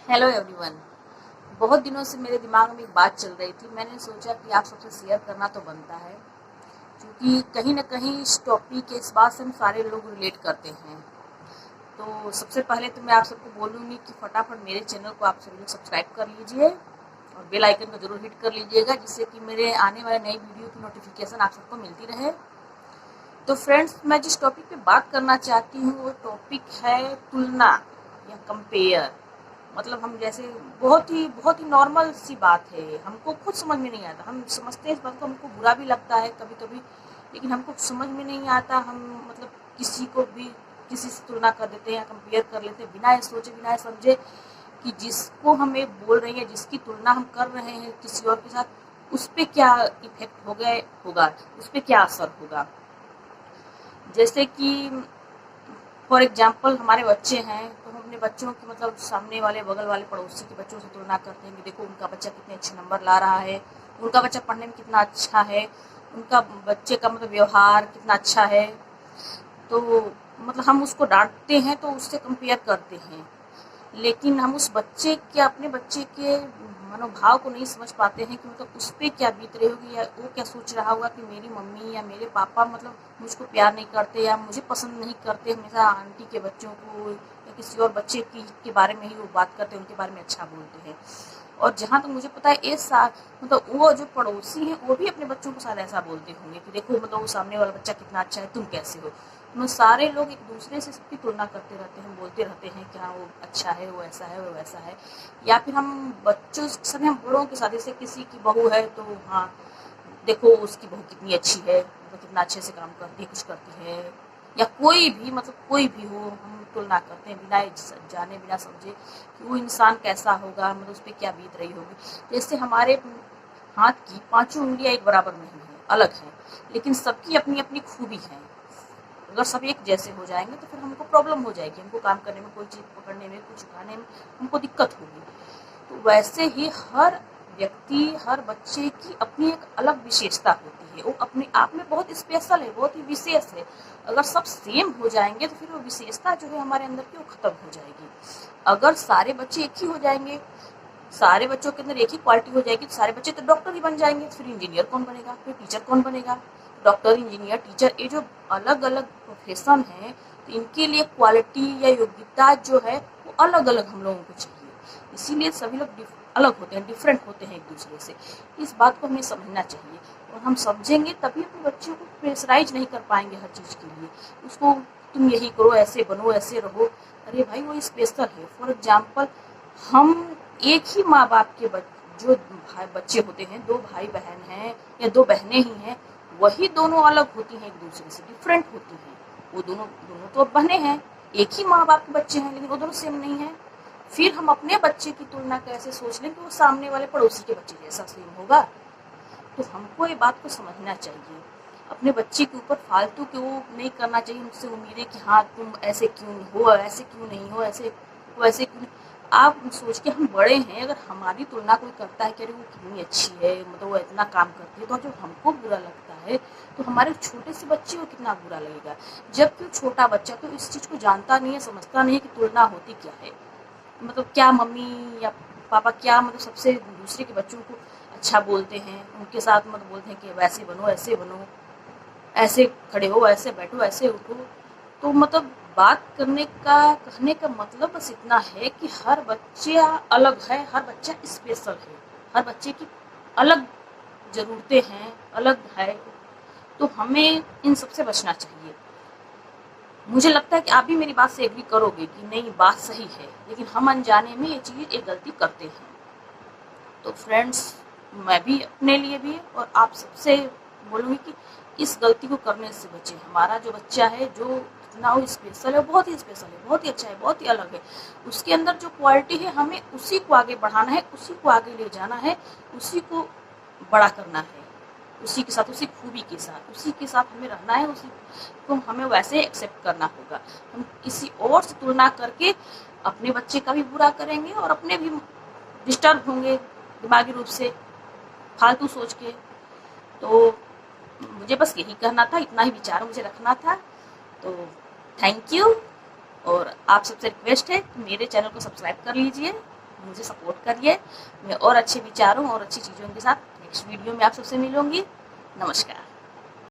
Hello everyone. बहुत दिनों से मेरे दिमाग में एक बात चल रही थी। मैंने सोचा कि आप सबसे शेयर करना तो बनता है, क्योंकि कहीं ना कहीं इस टॉपिक इस बात से हम सारे लोग रिलेट करते हैं। तो सबसे पहले तो मैं आप सबको बोलूँगी कि फटाफट मेरे चैनल को आप सभी लोग सब्सक्राइब कर लीजिए और बेल आइकन को ज़रूर हिट कर लीजिएगा, जिससे कि मेरे आने वाले नई वीडियो की नोटिफिकेशन आप सबको मिलती रहे। तो फ्रेंड्स, मैं जिस टॉपिक पे बात करना चाहती हूँ वो टॉपिक है तुलना या कंपेयर। मतलब हम जैसे बहुत ही नॉर्मल सी बात है, हमको खुद समझ में नहीं आता। हम समझते हैं इस बात को, हमको बुरा भी लगता है कभी कभी, लेकिन हमको समझ में नहीं आता। हम मतलब किसी को भी किसी से तुलना कर देते हैं या कंपेयर कर लेते हैं बिना ये सोचे बिना ये समझे कि जिसको हम ये बोल रहे हैं, जिसकी तुलना हम कर रहे हैं किसी और के साथ, उस पर क्या इफेक्ट होगा, उस पर क्या असर होगा। जैसे कि फॉर एग्जाम्पल हमारे बच्चे हैं, तो हम अपने बच्चों की मतलब सामने वाले बगल वाले पड़ोसी के बच्चों से तुलना करते हैं कि देखो उनका बच्चा कितने अच्छे नंबर ला रहा है, उनका बच्चा पढ़ने में कितना अच्छा है, उनका बच्चे का मतलब व्यवहार कितना अच्छा है। तो मतलब हम उसको डांटते हैं तो उससे कंपेयर करते हैं, लेकिन हम उस बच्चे के अपने बच्चे के मनोभाव को नहीं समझ पाते हैं कि मतलब उस पर क्या बीत रही होगी, या वो क्या सोच रहा होगा कि मेरी मम्मी या मेरे पापा मतलब मुझको प्यार नहीं करते या मुझे पसंद नहीं करते, हमेशा आंटी के बच्चों को या किसी और बच्चे के बारे में ही वो बात करते हैं, उनके बारे में अच्छा बोलते हैं। और जहाँ तक तो मुझे पता है मतलब वो जो पड़ोसी हैं वो भी अपने बच्चों को शायद ऐसा बोलते होंगे कि देखो मतलब वो सामने वाला बच्चा कितना अच्छा है, तुम कैसे हो। तो सारे लोग एक दूसरे से सबकी तुलना करते रहते हैं, बोलते रहते हैं कि हाँ वो अच्छा है, वो ऐसा है, वो वैसा है। या फिर हम बच्चों से, हम बड़ों के साथ, जैसे किसी की बहू है तो हाँ देखो उसकी बहू कितनी अच्छी है, मतलब कितना अच्छे से काम करती है, कुछ करती है। या कोई भी मतलब कोई भी हो, हम तुलना करते हैं बिना जाने बिना समझे कि वो इंसान कैसा होगा, मतलब उस पर क्या बीत रही होगी। जैसे हमारे हाथ की पांचों उंगलियां एक बराबर नहीं है, अलग है, लेकिन सबकी अपनी अपनी खूबी है। अगर सब एक जैसे हो जाएंगे तो फिर हमको प्रॉब्लम हो जाएगी, हमको काम करने में, कोई चीज़ पकड़ने में, कुछ उठाने में हमको दिक्कत होगी। तो वैसे ही हर व्यक्ति, हर बच्चे की अपनी एक अलग विशेषता होती है, वो अपने आप में बहुत स्पेशल है, बहुत ही विशेष है। अगर सब सेम हो जाएंगे तो फिर वो विशेषता जो है हमारे अंदर की वो खत्म हो जाएगी। अगर सारे बच्चे एक ही हो जाएंगे, सारे बच्चों के अंदर एक ही क्वालिटी हो जाएगी, तो सारे बच्चे तो डॉक्टर ही बन जाएंगे, तो फिर इंजीनियर कौन बनेगा, फिर टीचर कौन बनेगा। डॉक्टर, इंजीनियर, टीचर, ये जो अलग अलग प्रोफेशन है, तो इनके लिए क्वालिटी या योग्यता जो है वो अलग अलग हम लोगों को चाहिए। इसीलिए सभी लोग अलग होते हैं, डिफरेंट होते हैं एक दूसरे से। इस बात को हमें समझना चाहिए, और हम समझेंगे तभी अपने बच्चों को प्रेशराइज नहीं कर पाएंगे हर चीज़ के लिए। उसको तुम यही करो, ऐसे बनो, ऐसे रहो। अरे भाई वो स्पेशल है। फॉर एग्जाम्पल, हम एक ही माँ बाप के जो बच्चे होते हैं, दो भाई बहन हैं या दो बहनें ही हैं, वही दोनों अलग होती हैं, एक दूसरे से डिफरेंट होती हैं। वो दोनों दोनों तो बहनें हैं, एक ही माँ बाप के बच्चे हैं, लेकिन वो दोनों सेम नहीं हैं। फिर हम अपने बच्चे की तुलना कैसे सोच लें कि वो सामने वाले पड़ोसी के बच्चे जैसा सेम होगा। तो हमको ये बात को समझना चाहिए। अपने बच्चे के ऊपर फालतू के वो नहीं करना चाहिए, उनसे उम्मीदें कि हाँ तुम ऐसे क्यों हो, ऐसे क्यों नहीं हो, ऐसे वैसे क्यों नहीं। आप सोच के, हम बड़े हैं, अगर हमारी तुलना कोई करता है कि अरे वो कितनी अच्छी है, मतलब वो इतना काम करती है, तो जो हमको बुरा लगता है, तो हमारे छोटे से बच्चे को कितना बुरा लगेगा। जबकि वो छोटा बच्चा तो इस चीज़ को जानता नहीं है, समझता नहीं है कि तुलना होती क्या है। मतलब क्या मम्मी या पापा क्या मतलब सबसे दूसरे के बच्चों को अच्छा बोलते हैं, उनके साथ मतलब बोलते हैं कि वैसे बनो, ऐसे बनो, ऐसे खड़े हो, ऐसे बैठो, ऐसे उठो। तो मतलब बात करने का, कहने का मतलब बस इतना है कि हर बच्चा अलग है, हर बच्चा स्पेशल है, हर बच्चे की अलग ज़रूरतें हैं, अलग है। तो हमें इन सबसे बचना चाहिए। मुझे लगता है कि आप भी मेरी बात से एग्री करोगे कि नहीं, बात सही है, लेकिन हम अनजाने में ये चीज़, एक गलती करते हैं। तो फ्रेंड्स, मैं भी अपने लिए भी और आप सबसे बोलूँगी कि इस गलती को करने से बचें। हमारा जो बच्चा है, जो इतना वो स्पेशल है, बहुत ही स्पेशल है, बहुत ही अच्छा है, बहुत ही अलग है। उसके अंदर जो क्वालिटी है, हमें उसी को आगे बढ़ाना है, उसी को आगे ले जाना है, उसी को बड़ा करना है, उसी के साथ, उसी खूबी के साथ, उसी के साथ हमें रहना है, उसी को हमें वैसे एक्सेप्ट करना होगा। हम किसी और से तुलना करके अपने बच्चे का भी बुरा करेंगे और अपने भी डिस्टर्ब होंगे दिमागी रूप से, फालतू सोच के। तो मुझे बस यही कहना था, इतना ही विचार मुझे रखना था। तो थैंक यू, और आप सबसे रिक्वेस्ट है कि मेरे चैनल को सब्सक्राइब कर लीजिए। मुझे सपोर्ट करिए। मैं और अच्छे विचारों और अच्छी चीज़ों के साथ नेक्स्ट वीडियो में आप सबसे मिलूंगी। नमस्कार।